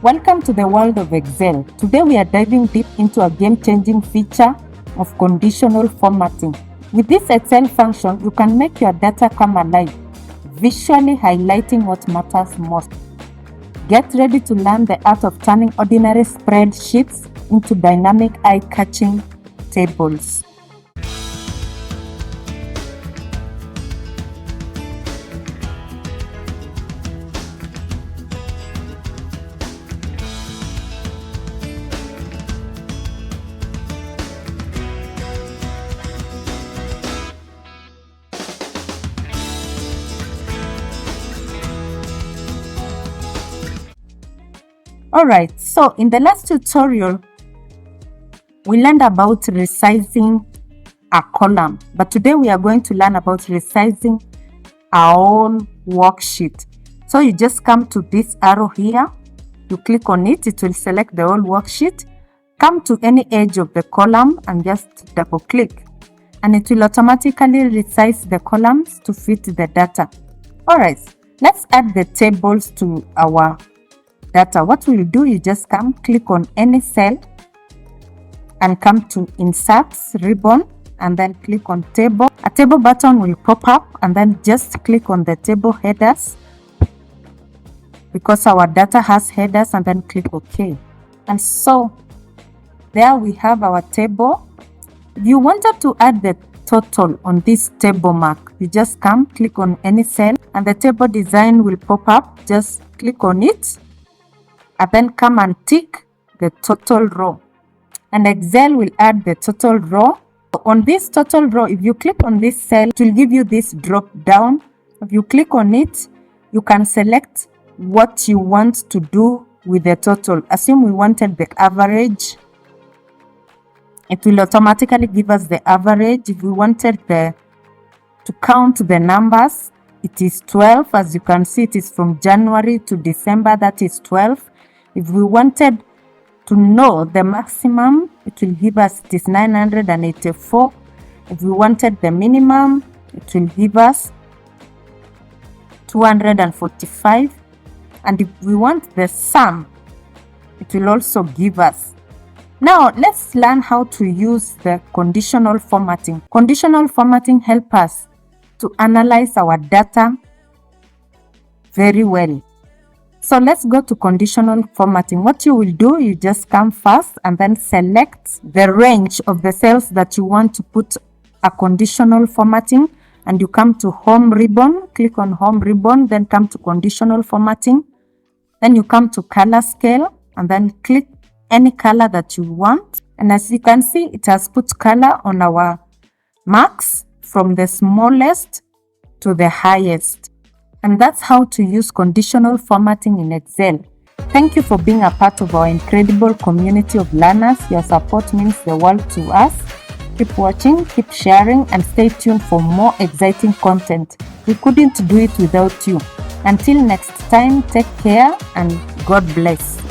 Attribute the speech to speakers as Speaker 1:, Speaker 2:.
Speaker 1: Welcome to the world of Excel. Today we are diving deep into a game-changing feature of conditional formatting. With this Excel function, you can make your data come alive, visually highlighting what matters most. Get ready to learn the art of turning ordinary spreadsheets into dynamic, eye-catching tables. Alright, so in the last tutorial, we learned about resizing a column, but today we are going to learn about resizing our own worksheet. So you just come to this arrow here, you click on it, it will select the whole worksheet. Come to any edge of the column and just double click, and it will automatically resize the columns to fit the data. Alright, let's add the tables to our data. What we'll do, you just come, click on any cell and come to Inserts ribbon and then click on Table. A table button will pop up and then just click on the table headers because our data has headers, and then click OK. And so there we have our table. If you wanted to add the total on this table mark, you just come, click on any cell and the table design will pop up. Just click on it and then come and tick the total row, and Excel will add the total row. On this total row, if you click on this cell, it will give you this drop down. If you click on it, you can select what you want to do with the total. Assume we wanted the average, it will automatically give us the average. If we wanted to count the numbers, it is 12. As you can see, it is from January to December, that is 12. If we wanted to know the maximum, it will give us, it is 984. If we wanted the minimum, it will give us 245. And if we want the sum, it will also give us. Now let's learn how to use the conditional formatting. Conditional formatting helps us to analyze our data very well. So let's go to conditional formatting. What you will do, you just come first and then select the range of the cells that you want to put a conditional formatting, and you come to Home ribbon, click on Home ribbon, then come to Conditional Formatting. Then you come to Color Scale and then click any color that you want. And as you can see, it has put color on our marks from the smallest to the highest. And that's how to use conditional formatting in Excel. Thank you for being a part of our incredible community of learners. Your support means the world to us. Keep watching, keep sharing, and stay tuned for more exciting content. We couldn't do it without you. Until next time, take care and God bless.